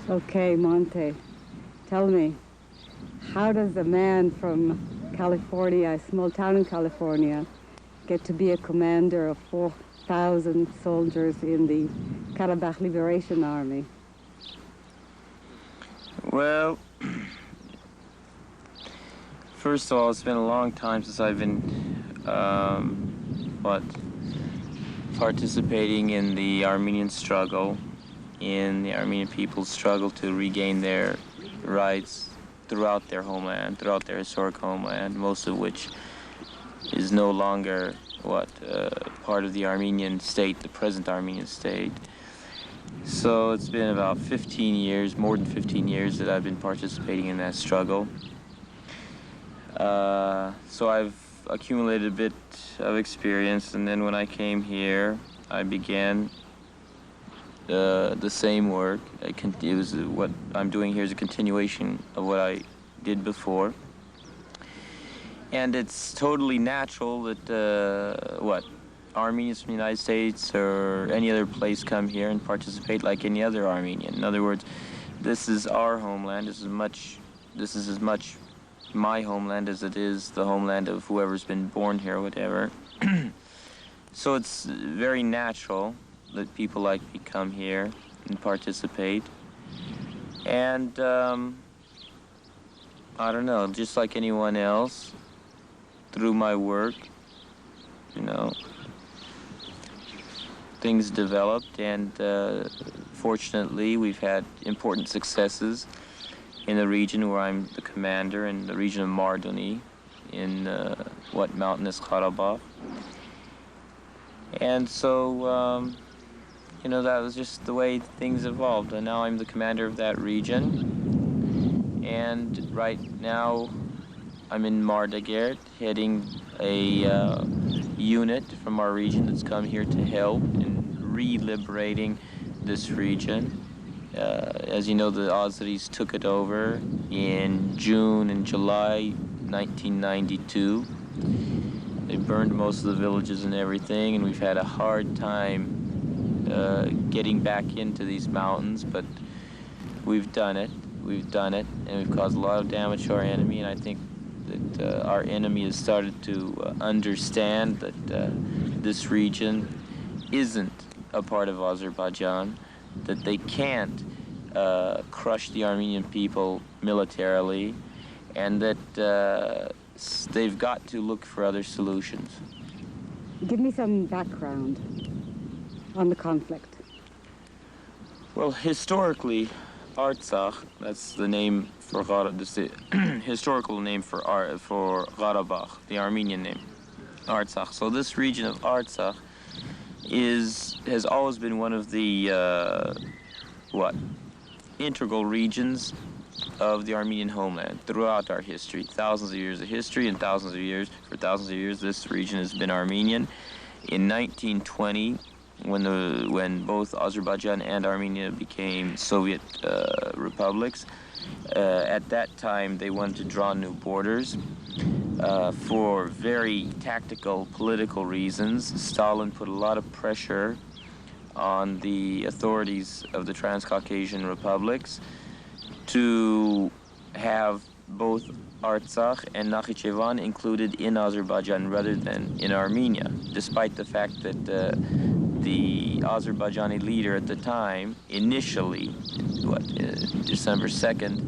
Okay, Monte, tell me, how does a man from California, a small town in California, get to be a commander of 4,000 soldiers in the Karabakh Liberation Army? Well, first of all, it's been a long time since I've been, participating in the Armenian struggle, in the Armenian people's struggle to regain their rights throughout their homeland, throughout their historic homeland, most of which is no longer, part of the Armenian state, the present Armenian state. So it's been about 15 years, more than 15 years that I've been participating in that struggle. So I've accumulated a bit of experience, and then when I came here, I began the same work. It was what I'm doing here is a continuation of what I did before. And it's totally natural that, Armenians from the United States or any other place come here and participate like any other Armenian. In other words, this is our homeland. This is as much my homeland as it is the homeland of whoever's been born here or whatever. So it's very natural that people like me come here and participate. And I don't know, just like anyone else, through my work, things developed, and fortunately we've had important successes in the region where I'm the commander, in the region of Martuni, in mountainous Karabagh. And so, that was just the way things evolved, and now I'm the commander of that region. And right now I'm in Mardagert, heading a unit from our region that's come here to help in re-liberating this region. As you know, the Azeris took it over in June and July 1992. They burned most of the villages and everything, and we've had a hard time getting back into these mountains, but we've done it. We've done it, and we've caused a lot of damage to our enemy, and I think that our enemy has started to understand that this region isn't a part of Azerbaijan, that they can't crush the Armenian people militarily, and that they've got to look for other solutions. Give me some background on the conflict. Well, historically, Artsakh, that's the name for the historical name for Karabakh, the Armenian name, Artsakh. So this region of Artsakh has always been one of the integral regions of the Armenian homeland throughout our history. Thousands of years of history, and for thousands of years, this region has been Armenian. In 1920, when both Azerbaijan and Armenia became Soviet republics, at that time they wanted to draw new borders. For very tactical political reasons, Stalin put a lot of pressure on the authorities of the Transcaucasian republics to have both Artsakh and Nakhichevan included in Azerbaijan rather than in Armenia, despite the fact that the Azerbaijani leader at the time, initially, December 2nd,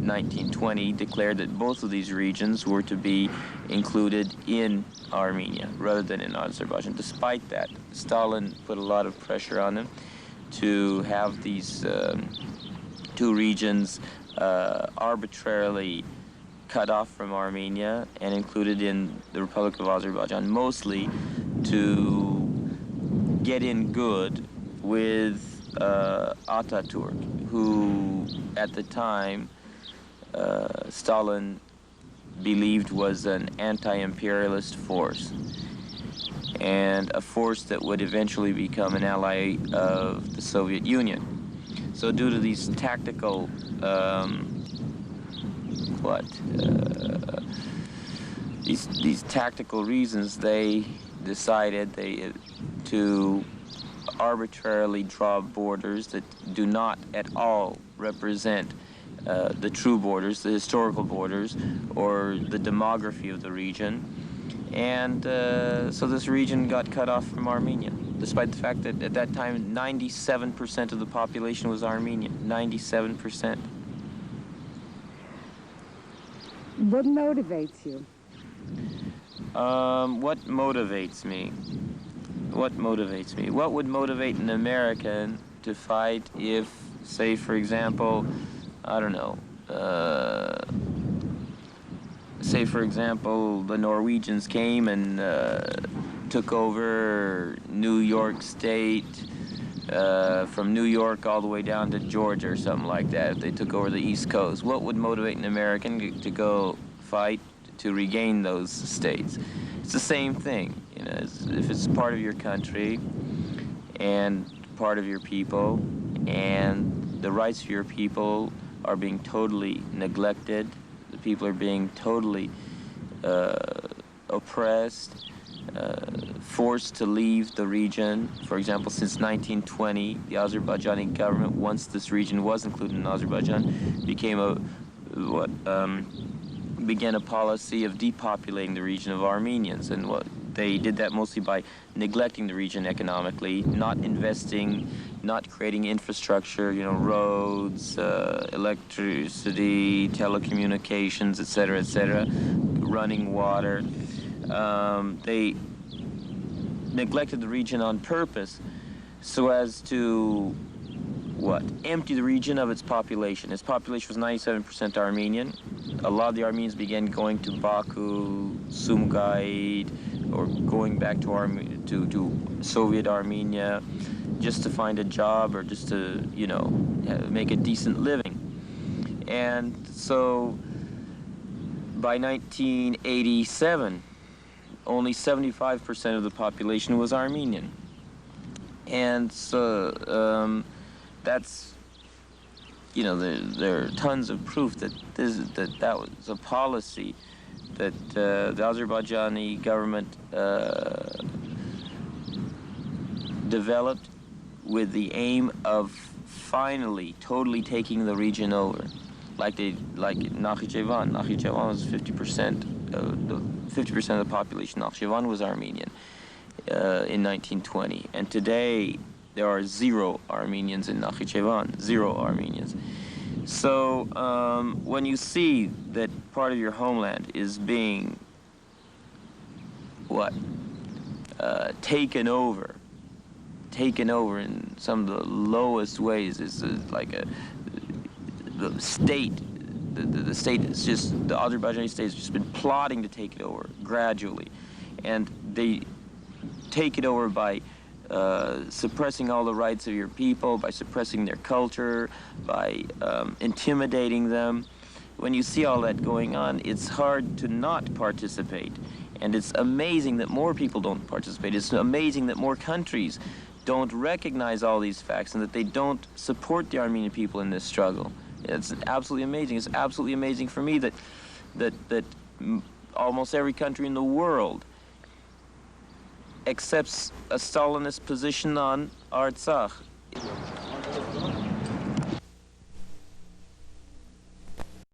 1920, declared that both of these regions were to be included in Armenia rather than in Azerbaijan. Despite that, Stalin put a lot of pressure on him to have these two regions arbitrarily cut off from Armenia and included in the Republic of Azerbaijan, mostly to get in good with Ataturk, who at the time Stalin believed was an anti-imperialist force, and a force that would eventually become an ally of the Soviet Union. So due to these tactical these tactical reasons, they decided to arbitrarily draw borders that do not at all represent the true borders, the historical borders, or the demography of the region. And so this region got cut off from Armenia, despite the fact that at that time 97% of the population was Armenian. 97%. What motivates you? What motivates me? What motivates me? What would motivate an American to fight if, say, for example, I don't know, say, for example, the Norwegians came and took over New York State, from New York all the way down to Georgia or something like that. If they took over the East Coast, what would motivate an American to go fight to regain those states? It's the same thing, you know. If it's part of your country and part of your people, and the rights of your people are being totally neglected, the people are being totally oppressed, forced to leave the region. For example, since 1920, the Azerbaijani government, once this region was included in Azerbaijan, began a policy of depopulating the region of Armenians. And they did that mostly by neglecting the region economically, not investing, not creating infrastructure, you know, roads, electricity, telecommunications, etc., running water. They neglected the region on purpose so as to, empty the region of its population. Its population was 97% Armenian. A lot of the Armenians began going to Baku, Sumgait, or going back to Soviet Armenia just to find a job or just to, you know, make a decent living. And so by 1987, only 75% of the population was Armenian. And so that's, you know, there are tons of proof that that was a policy that the Azerbaijani government developed with the aim of finally totally taking the region over. Like Nakhchivan. Nakhchivan was 50%. The 50% of the population. Nakhchivan was Armenian in 1920, and today there are 0 Armenians in Nakhchivan. 0 Armenians. So when you see that part of your homeland is being taken over in some of the lowest ways, is like the state. The state is just, the Azerbaijani state has just been plotting to take it over gradually, and they take it over by suppressing all the rights of your people, by suppressing their culture, by intimidating them. When you see all that going on, it's hard to not participate. And it's amazing that more people don't participate. It's amazing that more countries don't recognize all these facts and that they don't support the Armenian people in this struggle. It's absolutely amazing. It's absolutely amazing for me that almost every country in the world accepts a Stalinist position on Artsakh.